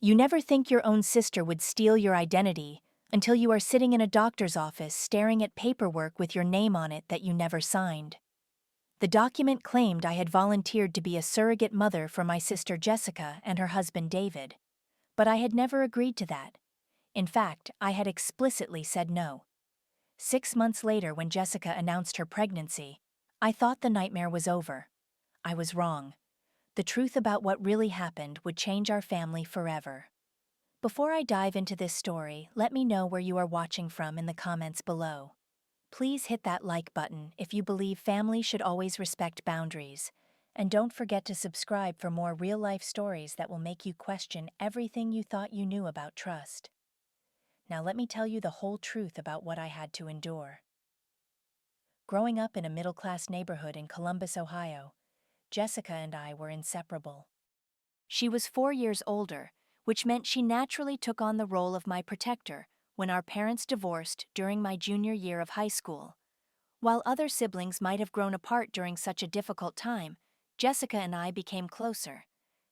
You never think your own sister would steal your identity until you are sitting in a doctor's office staring at paperwork with your name on it that you never signed. The document claimed I had volunteered to be a surrogate mother for my sister Jessica and her husband David. But I had never agreed to that. In fact, I had explicitly said no. 6 months later, when Jessica announced her pregnancy, I thought the nightmare was over. I was wrong. The truth about what really happened would change our family forever. Before I dive into this story, let me know where you are watching from in the comments below. Please hit that like button if you believe family should always respect boundaries. And don't forget to subscribe for more real-life stories that will make you question everything you thought you knew about trust. Now let me tell you the whole truth about what I had to endure. Growing up in a middle-class neighborhood in Columbus, Ohio, Jessica and I were inseparable. She was 4 years older, which meant she naturally took on the role of my protector when our parents divorced during my junior year of high school. While other siblings might have grown apart during such a difficult time, Jessica and I became closer.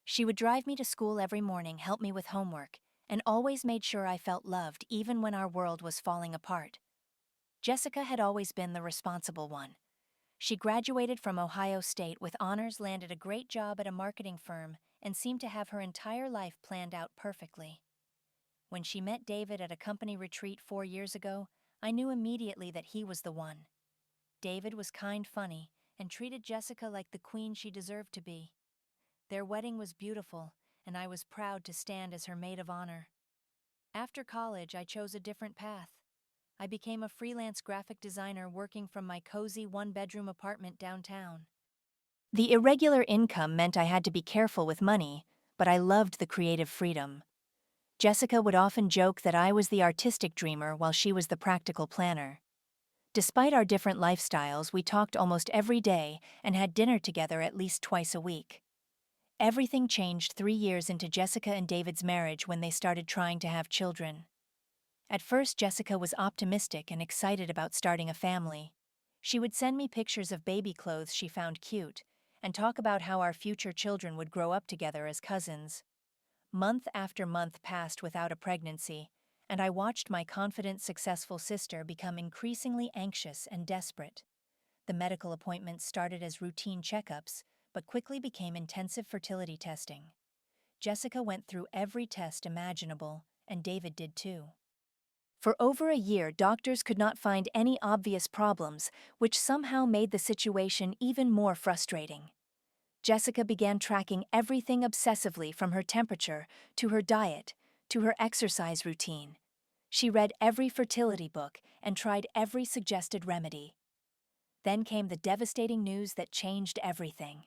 She would drive me to school every morning, help me with homework, and always made sure I felt loved even when our world was falling apart. Jessica had always been the responsible one. She graduated from Ohio State with honors, landed a great job at a marketing firm, and seemed to have her entire life planned out perfectly. When she met David at a company retreat 4 years ago, I knew immediately that he was the one. David was kind, funny, and treated Jessica like the queen she deserved to be. Their wedding was beautiful, and I was proud to stand as her maid of honor. After college, I chose a different path. I became a freelance graphic designer working from my cozy one-bedroom apartment downtown. The irregular income meant I had to be careful with money, but I loved the creative freedom. Jessica would often joke that I was the artistic dreamer while she was the practical planner. Despite our different lifestyles, we talked almost every day and had dinner together at least twice a week. Everything changed 3 years into Jessica and David's marriage when they started trying to have children. At first, Jessica was optimistic and excited about starting a family. She would send me pictures of baby clothes she found cute and talk about how our future children would grow up together as cousins. Month after month passed without a pregnancy, and I watched my confident, successful sister become increasingly anxious and desperate. The medical appointments started as routine checkups, but quickly became intensive fertility testing. Jessica went through every test imaginable, and David did too. For over a year, doctors could not find any obvious problems, which somehow made the situation even more frustrating. Jessica began tracking everything obsessively, from her temperature to her diet to her exercise routine. She read every fertility book and tried every suggested remedy. Then came the devastating news that changed everything.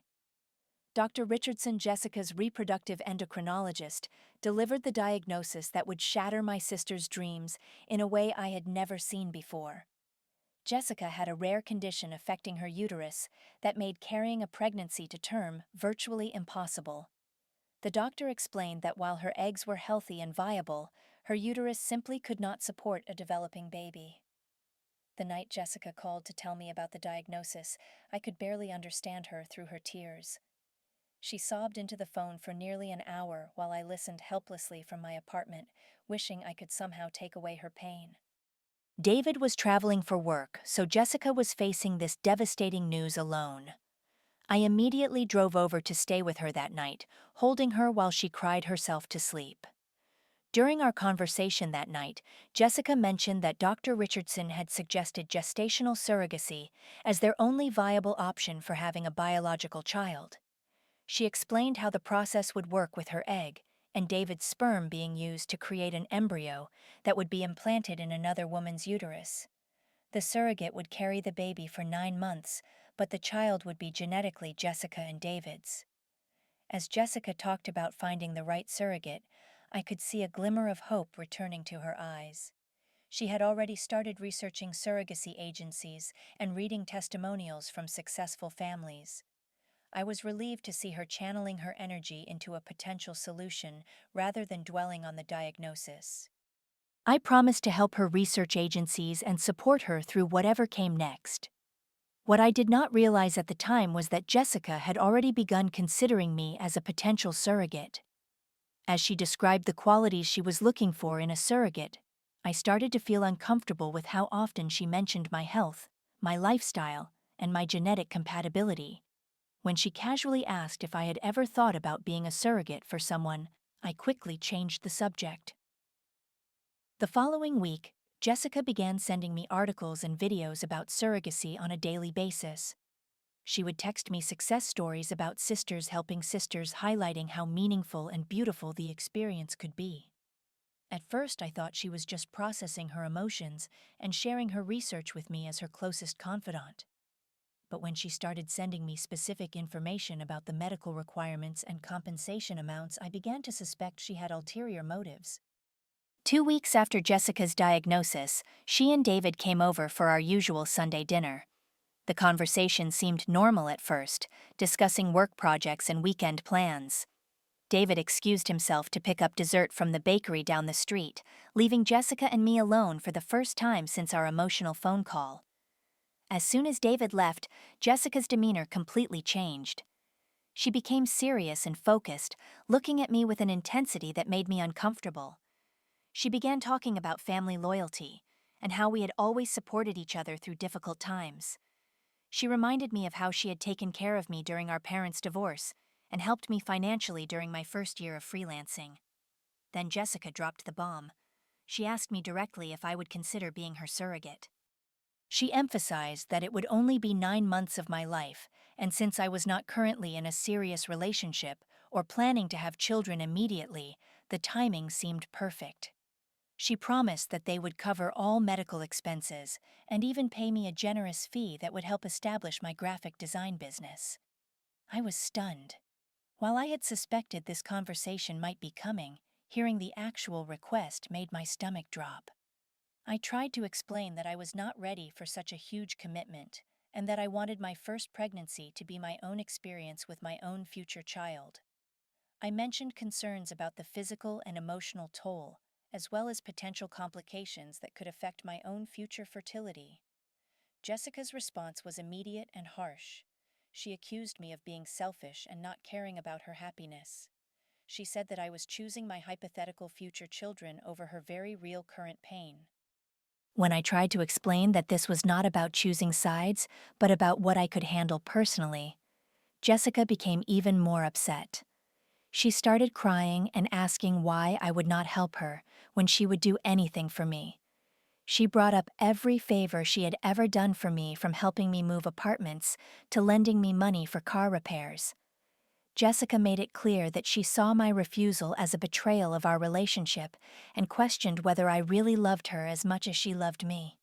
Dr. Richardson, Jessica's reproductive endocrinologist, delivered the diagnosis that would shatter my sister's dreams in a way I had never seen before. Jessica had a rare condition affecting her uterus that made carrying a pregnancy to term virtually impossible. The doctor explained that while her eggs were healthy and viable, her uterus simply could not support a developing baby. The night Jessica called to tell me about the diagnosis, I could barely understand her through her tears. She sobbed into the phone for nearly an hour while I listened helplessly from my apartment, wishing I could somehow take away her pain. David was traveling for work, so Jessica was facing this devastating news alone. I immediately drove over to stay with her that night, holding her while she cried herself to sleep. During our conversation that night, Jessica mentioned that Dr. Richardson had suggested gestational surrogacy as their only viable option for having a biological child. She explained how the process would work with her egg and David's sperm being used to create an embryo that would be implanted in another woman's uterus. The surrogate would carry the baby for 9 months, but the child would be genetically Jessica and David's. As Jessica talked about finding the right surrogate, I could see a glimmer of hope returning to her eyes. She had already started researching surrogacy agencies and reading testimonials from successful families. I was relieved to see her channeling her energy into a potential solution rather than dwelling on the diagnosis. I promised to help her research agencies and support her through whatever came next. What I did not realize at the time was that Jessica had already begun considering me as a potential surrogate. As she described the qualities she was looking for in a surrogate, I started to feel uncomfortable with how often she mentioned my health, my lifestyle, and my genetic compatibility. When she casually asked if I had ever thought about being a surrogate for someone, I quickly changed the subject. The following week, Jessica began sending me articles and videos about surrogacy on a daily basis. She would text me success stories about sisters helping sisters, highlighting how meaningful and beautiful the experience could be. At first, I thought she was just processing her emotions and sharing her research with me as her closest confidant. But when she started sending me specific information about the medical requirements and compensation amounts, I began to suspect she had ulterior motives. 2 weeks after Jessica's diagnosis, she and David came over for our usual Sunday dinner. The conversation seemed normal at first, discussing work projects and weekend plans. David excused himself to pick up dessert from the bakery down the street, leaving Jessica and me alone for the first time since our emotional phone call. As soon as David left, Jessica's demeanor completely changed. She became serious and focused, looking at me with an intensity that made me uncomfortable. She began talking about family loyalty and how we had always supported each other through difficult times. She reminded me of how she had taken care of me during our parents' divorce and helped me financially during my first year of freelancing. Then Jessica dropped the bomb. She asked me directly if I would consider being her surrogate. She emphasized that it would only be 9 months of my life, and since I was not currently in a serious relationship or planning to have children immediately, the timing seemed perfect. She promised that they would cover all medical expenses and even pay me a generous fee that would help establish my graphic design business. I was stunned. While I had suspected this conversation might be coming, hearing the actual request made my stomach drop. I tried to explain that I was not ready for such a huge commitment and that I wanted my first pregnancy to be my own experience with my own future child. I mentioned concerns about the physical and emotional toll, as well as potential complications that could affect my own future fertility. Jessica's response was immediate and harsh. She accused me of being selfish and not caring about her happiness. She said that I was choosing my hypothetical future children over her very real current pain. When I tried to explain that this was not about choosing sides, but about what I could handle personally, Jessica became even more upset. She started crying and asking why I would not help her when she would do anything for me. She brought up every favor she had ever done for me, from helping me move apartments to lending me money for car repairs. Jessica made it clear that she saw my refusal as a betrayal of our relationship and questioned whether I really loved her as much as she loved me.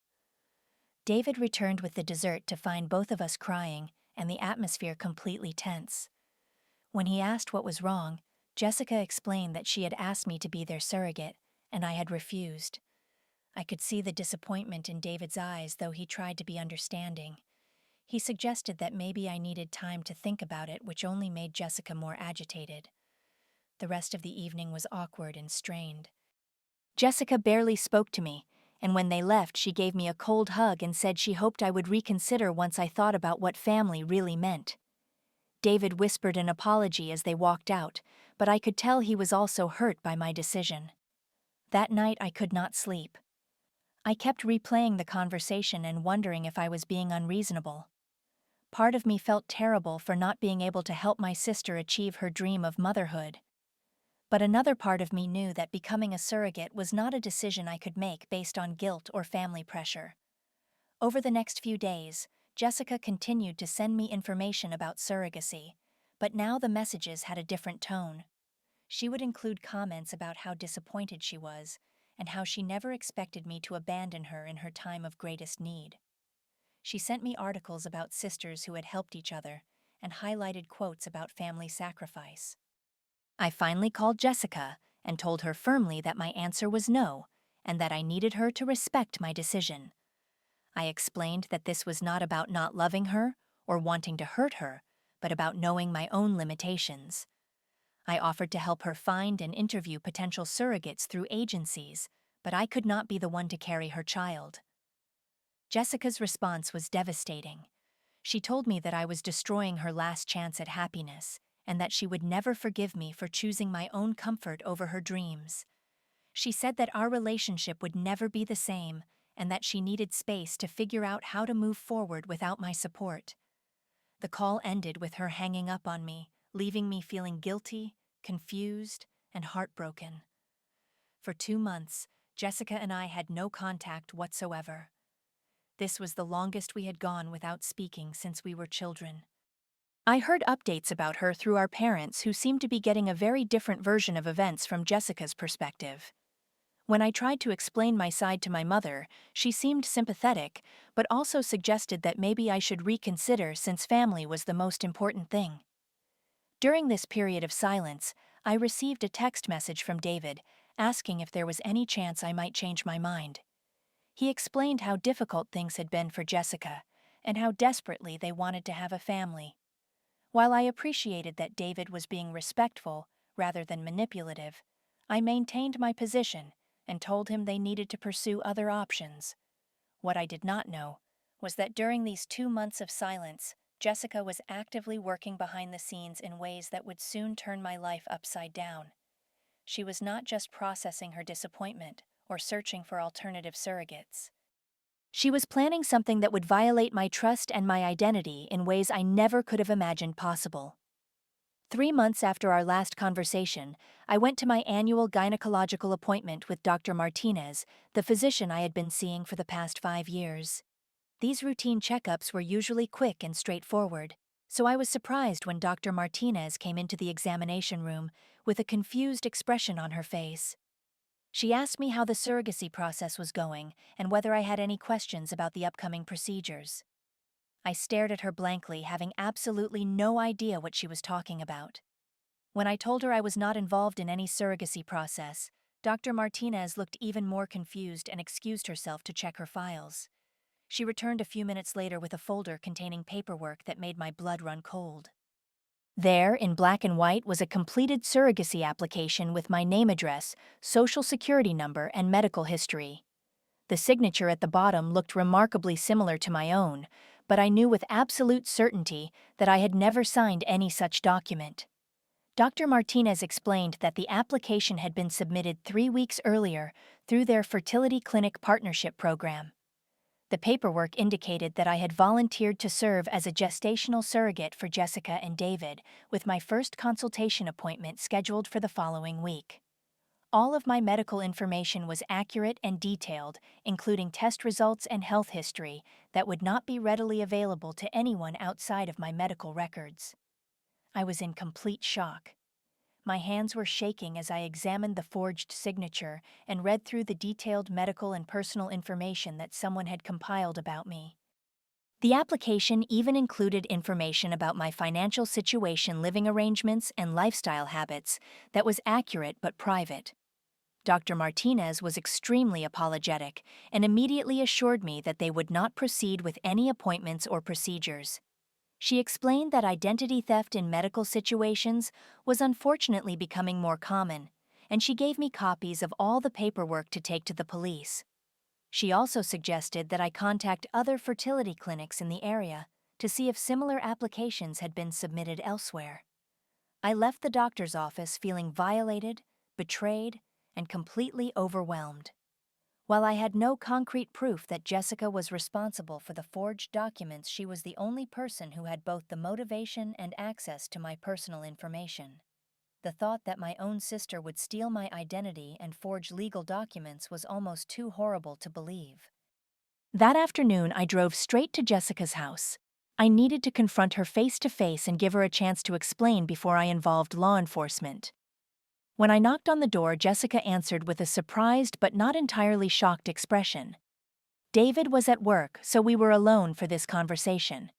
David returned with the dessert to find both of us crying and the atmosphere completely tense. When he asked what was wrong, Jessica explained that she had asked me to be their surrogate, and I had refused. I could see the disappointment in David's eyes, though he tried to be understanding. He suggested that maybe I needed time to think about it, which only made Jessica more agitated. The rest of the evening was awkward and strained. Jessica barely spoke to me, and when they left, she gave me a cold hug and said she hoped I would reconsider once I thought about what family really meant. David whispered an apology as they walked out, but I could tell he was also hurt by my decision. That night I could not sleep. I kept replaying the conversation and wondering if I was being unreasonable. Part of me felt terrible for not being able to help my sister achieve her dream of motherhood. But another part of me knew that becoming a surrogate was not a decision I could make based on guilt or family pressure. Over the next few days, Jessica continued to send me information about surrogacy, but now the messages had a different tone. She would include comments about how disappointed she was and how she never expected me to abandon her in her time of greatest need. She sent me articles about sisters who had helped each other and highlighted quotes about family sacrifice. I finally called Jessica and told her firmly that my answer was no and that I needed her to respect my decision. I explained that this was not about not loving her or wanting to hurt her, but about knowing my own limitations. I offered to help her find and interview potential surrogates through agencies, but I could not be the one to carry her child. Jessica's response was devastating. She told me that I was destroying her last chance at happiness, and that she would never forgive me for choosing my own comfort over her dreams. She said that our relationship would never be the same, and that she needed space to figure out how to move forward without my support. The call ended with her hanging up on me, leaving me feeling guilty, confused, and heartbroken. For 2 months, Jessica and I had no contact whatsoever. This was the longest we had gone without speaking since we were children. I heard updates about her through our parents, who seemed to be getting a very different version of events from Jessica's perspective. When I tried to explain my side to my mother, she seemed sympathetic, but also suggested that maybe I should reconsider since family was the most important thing. During this period of silence, I received a text message from David, asking if there was any chance I might change my mind. He explained how difficult things had been for Jessica, and how desperately they wanted to have a family. While I appreciated that David was being respectful rather than manipulative, I maintained my position and told him they needed to pursue other options. What I did not know was that during these 2 months of silence, Jessica was actively working behind the scenes in ways that would soon turn my life upside down. She was not just processing her disappointment or searching for alternative surrogates. She was planning something that would violate my trust and my identity in ways I never could have imagined possible. 3 months after our last conversation, I went to my annual gynecological appointment with Dr. Martinez, the physician I had been seeing for the past 5 years. These routine checkups were usually quick and straightforward, so I was surprised when Dr. Martinez came into the examination room with a confused expression on her face. She asked me how the surrogacy process was going and whether I had any questions about the upcoming procedures. I stared at her blankly, having absolutely no idea what she was talking about. When I told her I was not involved in any surrogacy process, Dr. Martinez looked even more confused and excused herself to check her files. She returned a few minutes later with a folder containing paperwork that made my blood run cold. There, in black and white, was a completed surrogacy application with my name, address, social security number, and medical history. The signature at the bottom looked remarkably similar to my own, but I knew with absolute certainty that I had never signed any such document. Dr. Martinez explained that the application had been submitted 3 weeks earlier through their fertility clinic partnership program. The paperwork indicated that I had volunteered to serve as a gestational surrogate for Jessica and David, with my first consultation appointment scheduled for the following week. All of my medical information was accurate and detailed, including test results and health history that would not be readily available to anyone outside of my medical records. I was in complete shock. My hands were shaking as I examined the forged signature and read through the detailed medical and personal information that someone had compiled about me. The application even included information about my financial situation, living arrangements, and lifestyle habits that was accurate but private. Dr. Martinez was extremely apologetic and immediately assured me that they would not proceed with any appointments or procedures. She explained that identity theft in medical situations was unfortunately becoming more common, and she gave me copies of all the paperwork to take to the police. She also suggested that I contact other fertility clinics in the area to see if similar applications had been submitted elsewhere. I left the doctor's office feeling violated, betrayed, and completely overwhelmed. While I had no concrete proof that Jessica was responsible for the forged documents, she was the only person who had both the motivation and access to my personal information. The thought that my own sister would steal my identity and forge legal documents was almost too horrible to believe. That afternoon, I drove straight to Jessica's house. I needed to confront her face to face and give her a chance to explain before I involved law enforcement. When I knocked on the door, Jessica answered with a surprised but not entirely shocked expression. David was at work, so we were alone for this conversation.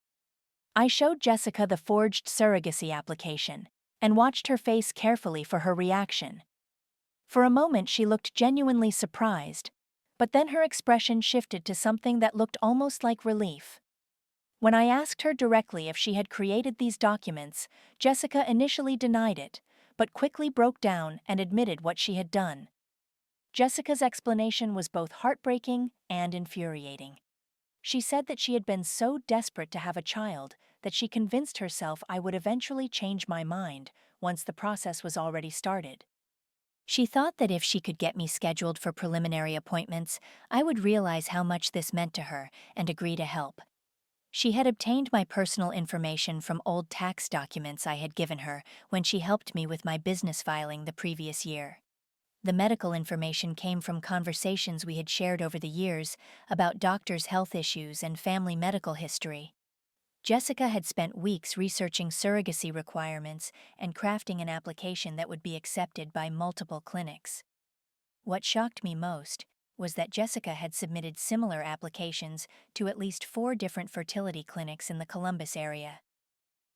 I showed Jessica the forged surrogacy application and watched her face carefully for her reaction. For a moment, she looked genuinely surprised, but then her expression shifted to something that looked almost like relief. When I asked her directly if she had created these documents, Jessica initially denied it, but quickly broke down and admitted what she had done. Jessica's explanation was both heartbreaking and infuriating. She said that she had been so desperate to have a child that she convinced herself I would eventually change my mind once the process was already started. She thought that if she could get me scheduled for preliminary appointments, I would realize how much this meant to her and agree to help. She had obtained my personal information from old tax documents I had given her when she helped me with my business filing the previous year. The medical information came from conversations we had shared over the years about doctors' health issues and family medical history. Jessica had spent weeks researching surrogacy requirements and crafting an application that would be accepted by multiple clinics. What shocked me most was that Jessica had submitted similar applications to at least 4 different fertility clinics in the Columbus area.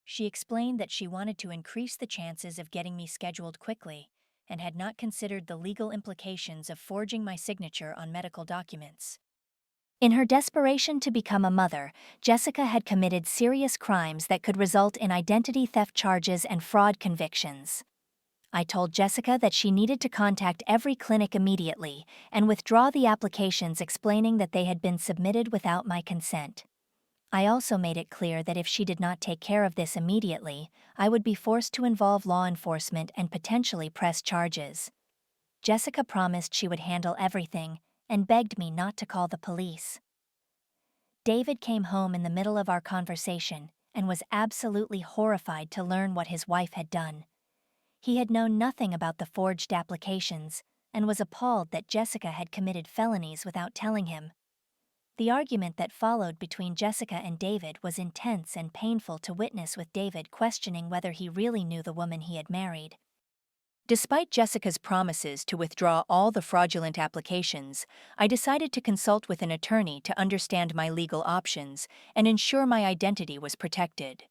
She explained that she wanted to increase the chances of getting me scheduled quickly and had not considered the legal implications of forging my signature on medical documents. In her desperation to become a mother, Jessica had committed serious crimes that could result in identity theft charges and fraud convictions. I told Jessica that she needed to contact every clinic immediately and withdraw the applications explaining that they had been submitted without my consent. I also made it clear that if she did not take care of this immediately, I would be forced to involve law enforcement and potentially press charges. Jessica promised she would handle everything and begged me not to call the police. David came home in the middle of our conversation and was absolutely horrified to learn what his wife had done. He had known nothing about the forged applications and was appalled that Jessica had committed felonies without telling him. The argument that followed between Jessica and David was intense and painful to witness, with David questioning whether he really knew the woman he had married. Despite Jessica's promises to withdraw all the fraudulent applications, I decided to consult with an attorney to understand my legal options and ensure my identity was protected.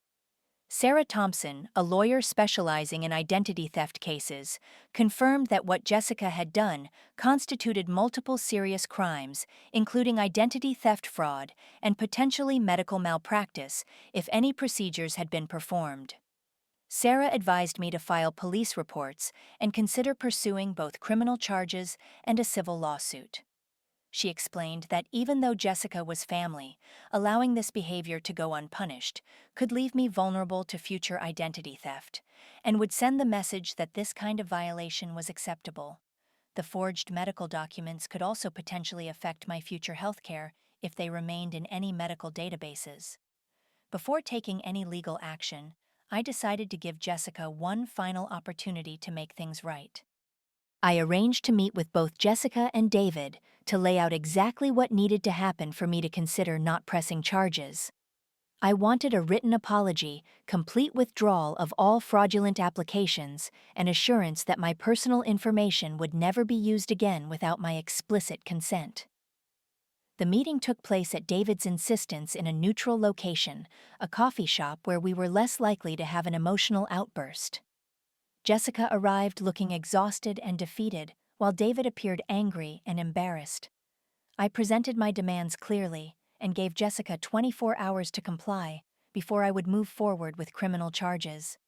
Sarah Thompson, a lawyer specializing in identity theft cases, confirmed that what Jessica had done constituted multiple serious crimes, including identity theft, fraud, and potentially medical malpractice if any procedures had been performed. Sarah advised me to file police reports and consider pursuing both criminal charges and a civil lawsuit. She explained that even though Jessica was family, allowing this behavior to go unpunished could leave me vulnerable to future identity theft, and would send the message that this kind of violation was acceptable. The forged medical documents could also potentially affect my future health care if they remained in any medical databases. Before taking any legal action, I decided to give Jessica one final opportunity to make things right. I arranged to meet with both Jessica and David to lay out exactly what needed to happen for me to consider not pressing charges. I wanted a written apology, complete withdrawal of all fraudulent applications, and assurance that my personal information would never be used again without my explicit consent. The meeting took place at David's insistence in a neutral location, a coffee shop where we were less likely to have an emotional outburst. Jessica arrived looking exhausted and defeated, while David appeared angry and embarrassed. I presented my demands clearly and gave Jessica 24 hours to comply before I would move forward with criminal charges.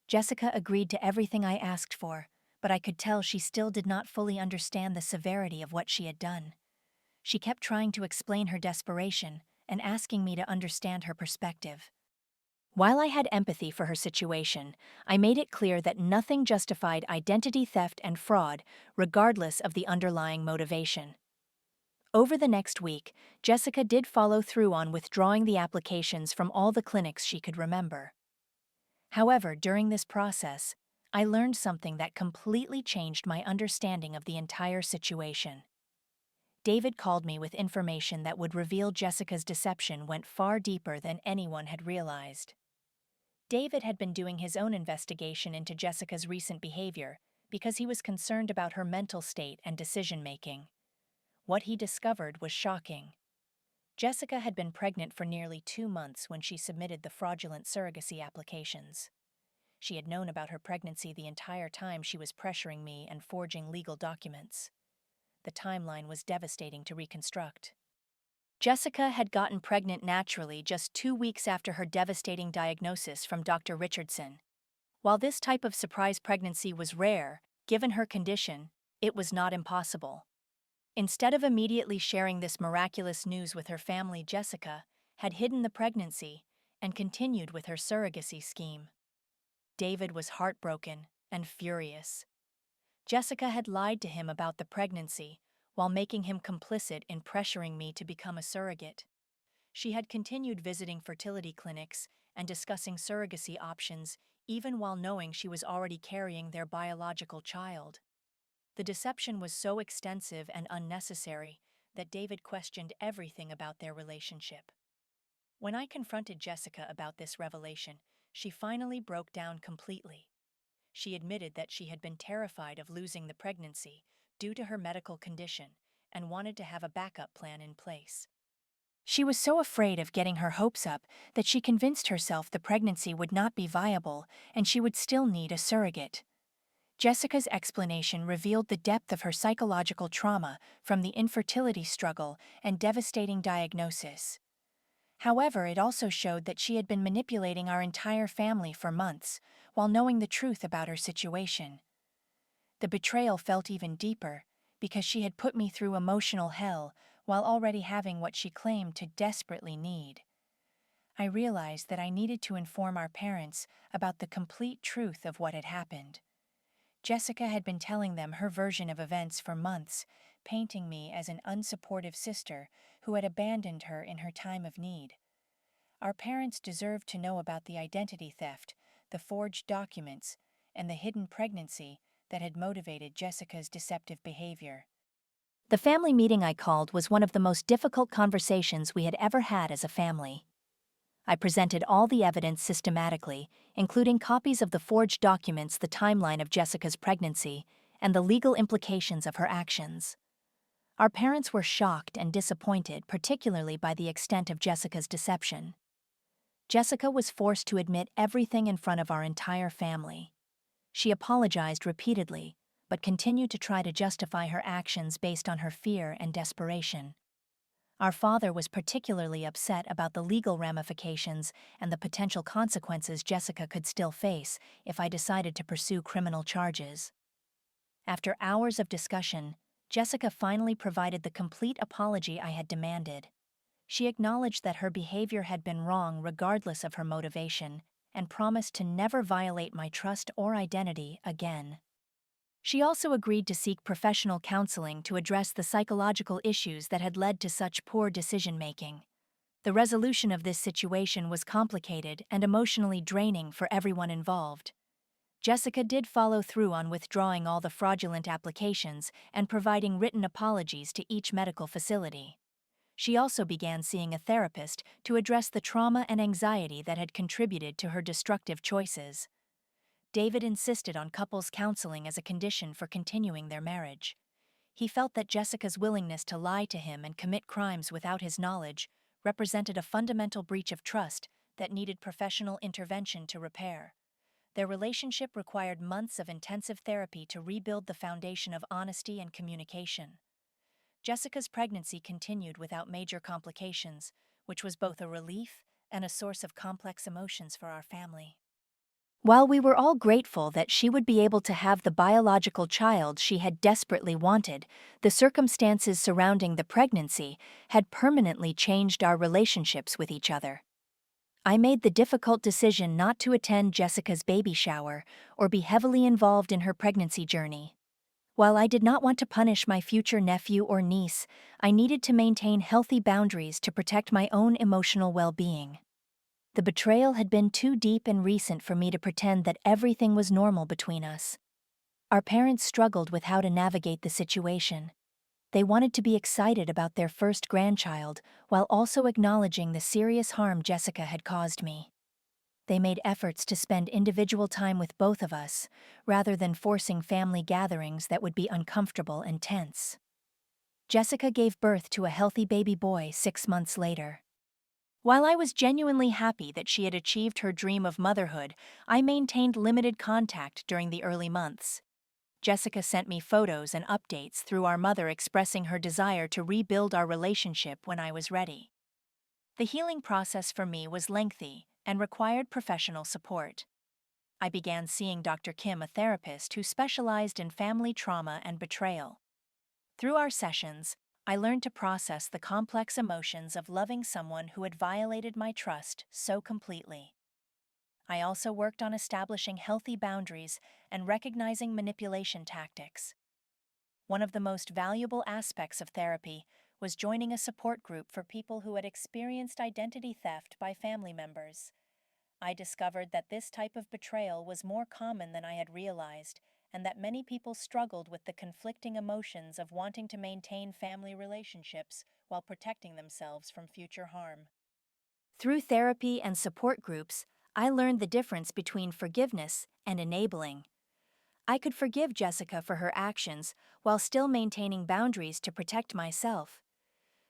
Jessica agreed to everything I asked for, but I could tell she still did not fully understand the severity of what she had done. She kept trying to explain her desperation and asking me to understand her perspective. While I had empathy for her situation, I made it clear that nothing justified identity theft and fraud, regardless of the underlying motivation. Over the next week, Jessica did follow through on withdrawing the applications from all the clinics she could remember. However, during this process, I learned something that completely changed my understanding of the entire situation. David called me with information that would reveal Jessica's deception went far deeper than anyone had realized. David had been doing his own investigation into Jessica's recent behavior because he was concerned about her mental state and decision-making. What he discovered was shocking. Jessica had been pregnant for nearly 2 months when she submitted the fraudulent surrogacy applications. She had known about her pregnancy the entire time she was pressuring me and forging legal documents. The timeline was devastating to reconstruct. Jessica had gotten pregnant naturally just 2 weeks after her devastating diagnosis from Dr. Richardson. While this type of surprise pregnancy was rare, given her condition, it was not impossible. Instead of immediately sharing this miraculous news with her family, Jessica had hidden the pregnancy and continued with her surrogacy scheme. David was heartbroken and furious. Jessica had lied to him about the pregnancy while making him complicit in pressuring me to become a surrogate. She had continued visiting fertility clinics and discussing surrogacy options even while knowing she was already carrying their biological child. The deception was so extensive and unnecessary that David questioned everything about their relationship. When I confronted Jessica about this revelation, she finally broke down completely. She admitted that she had been terrified of losing the pregnancy due to her medical condition and wanted to have a backup plan in place. She was so afraid of getting her hopes up that she convinced herself the pregnancy would not be viable and she would still need a surrogate. Jessica's explanation revealed the depth of her psychological trauma from the infertility struggle and devastating diagnosis. However, it also showed that she had been manipulating our entire family for months while knowing the truth about her situation. The betrayal felt even deeper because she had put me through emotional hell while already having what she claimed to desperately need. I realized that I needed to inform our parents about the complete truth of what had happened. Jessica had been telling them her version of events for months, painting me as an unsupportive sister who had abandoned her in her time of need. Our parents deserved to know about the identity theft, the forged documents, and the hidden pregnancy that had motivated Jessica's deceptive behavior. The family meeting I called was one of the most difficult conversations we had ever had as a family. I presented all the evidence systematically, including copies of the forged documents, the timeline of Jessica's pregnancy, and the legal implications of her actions. Our parents were shocked and disappointed, particularly by the extent of Jessica's deception. Jessica was forced to admit everything in front of our entire family. She apologized repeatedly, but continued to try to justify her actions based on her fear and desperation. Our father was particularly upset about the legal ramifications and the potential consequences Jessica could still face if I decided to pursue criminal charges. After hours of discussion, Jessica finally provided the complete apology I had demanded. She acknowledged that her behavior had been wrong regardless of her motivation, and promised to never violate my trust or identity again. She also agreed to seek professional counseling to address the psychological issues that had led to such poor decision-making. The resolution of this situation was complicated and emotionally draining for everyone involved. Jessica did follow through on withdrawing all the fraudulent applications and providing written apologies to each medical facility. She also began seeing a therapist to address the trauma and anxiety that had contributed to her destructive choices. David insisted on couples counseling as a condition for continuing their marriage. He felt that Jessica's willingness to lie to him and commit crimes without his knowledge represented a fundamental breach of trust that needed professional intervention to repair. Their relationship required months of intensive therapy to rebuild the foundation of honesty and communication. Jessica's pregnancy continued without major complications, which was both a relief and a source of complex emotions for our family. While we were all grateful that she would be able to have the biological child she had desperately wanted, the circumstances surrounding the pregnancy had permanently changed our relationships with each other. I made the difficult decision not to attend Jessica's baby shower or be heavily involved in her pregnancy journey. While I did not want to punish my future nephew or niece, I needed to maintain healthy boundaries to protect my own emotional well-being. The betrayal had been too deep and recent for me to pretend that everything was normal between us. Our parents struggled with how to navigate the situation. They wanted to be excited about their first grandchild while also acknowledging the serious harm Jessica had caused me. They made efforts to spend individual time with both of us, rather than forcing family gatherings that would be uncomfortable and tense. Jessica gave birth to a healthy baby boy 6 months later. While I was genuinely happy that she had achieved her dream of motherhood, I maintained limited contact during the early months. Jessica sent me photos and updates through our mother, expressing her desire to rebuild our relationship when I was ready. The healing process for me was lengthy and required professional support. I began seeing Dr. Kim, a therapist who specialized in family trauma and betrayal. Through our sessions, I learned to process the complex emotions of loving someone who had violated my trust so completely. I also worked on establishing healthy boundaries and recognizing manipulation tactics. One of the most valuable aspects of therapy was joining a support group for people who had experienced identity theft by family members. I discovered that this type of betrayal was more common than I had realized, and that many people struggled with the conflicting emotions of wanting to maintain family relationships while protecting themselves from future harm. Through therapy and support groups, I learned the difference between forgiveness and enabling. I could forgive Jessica for her actions while still maintaining boundaries to protect myself.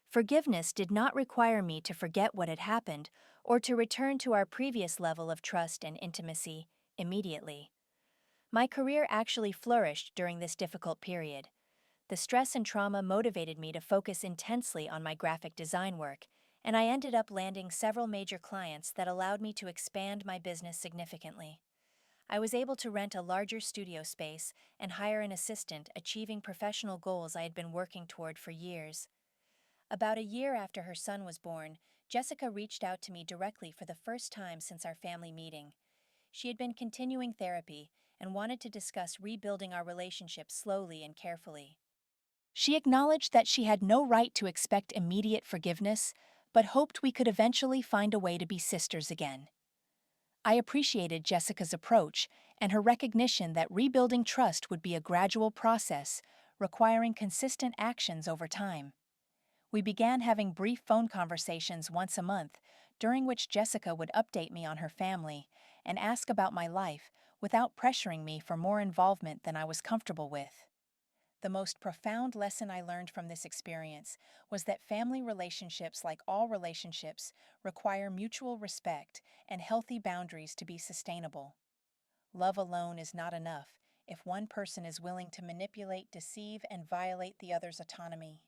Forgiveness did not require me to forget what had happened or to return to our previous level of trust and intimacy immediately. My career actually flourished during this difficult period. The stress and trauma motivated me to focus intensely on my graphic design work, and I ended up landing several major clients that allowed me to expand my business significantly. I was able to rent a larger studio space and hire an assistant, achieving professional goals I had been working toward for years. About a year after her son was born, Jessica reached out to me directly for the first time since our family meeting. She had been continuing therapy and wanted to discuss rebuilding our relationship slowly and carefully. She acknowledged that she had no right to expect immediate forgiveness, but hoped we could eventually find a way to be sisters again. I appreciated Jessica's approach and her recognition that rebuilding trust would be a gradual process, requiring consistent actions over time. We began having brief phone conversations once a month, during which Jessica would update me on her family and ask about my life without pressuring me for more involvement than I was comfortable with. The most profound lesson I learned from this experience was that family relationships, like all relationships, require mutual respect and healthy boundaries to be sustainable. Love alone is not enough if one person is willing to manipulate, deceive, and violate the other's autonomy.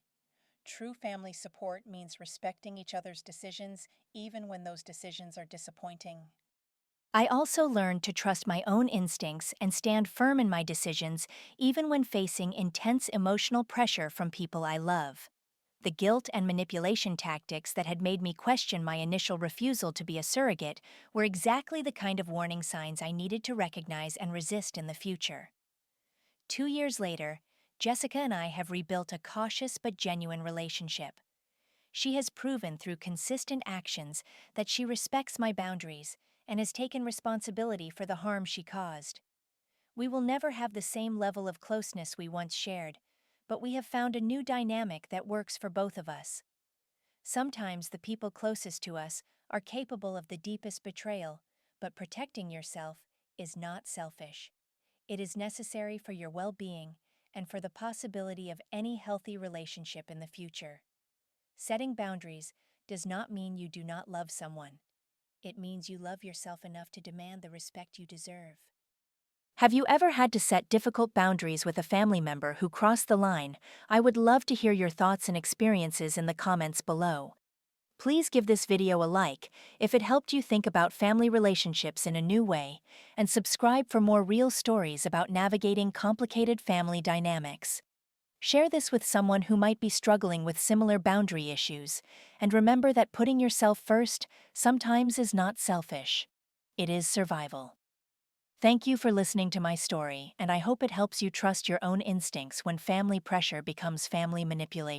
True family support means respecting each other's decisions, even when those decisions are disappointing. I also learned to trust my own instincts and stand firm in my decisions, even when facing intense emotional pressure from people I love. The guilt and manipulation tactics that had made me question my initial refusal to be a surrogate were exactly the kind of warning signs I needed to recognize and resist in the future. 2 years later, Jessica and I have rebuilt a cautious but genuine relationship. She has proven through consistent actions that she respects my boundaries and has taken responsibility for the harm she caused. We will never have the same level of closeness we once shared, but we have found a new dynamic that works for both of us. Sometimes the people closest to us are capable of the deepest betrayal, but protecting yourself is not selfish. It is necessary for your well-being and for the possibility of any healthy relationship in the future. Setting boundaries does not mean you do not love someone. It means you love yourself enough to demand the respect you deserve. Have you ever had to set difficult boundaries with a family member who crossed the line? I would love to hear your thoughts and experiences in the comments below. Please give this video a like if it helped you think about family relationships in a new way, and subscribe for more real stories about navigating complicated family dynamics. Share this with someone who might be struggling with similar boundary issues, and remember that putting yourself first sometimes is not selfish. It is survival. Thank you for listening to my story, and I hope it helps you trust your own instincts when family pressure becomes family manipulation.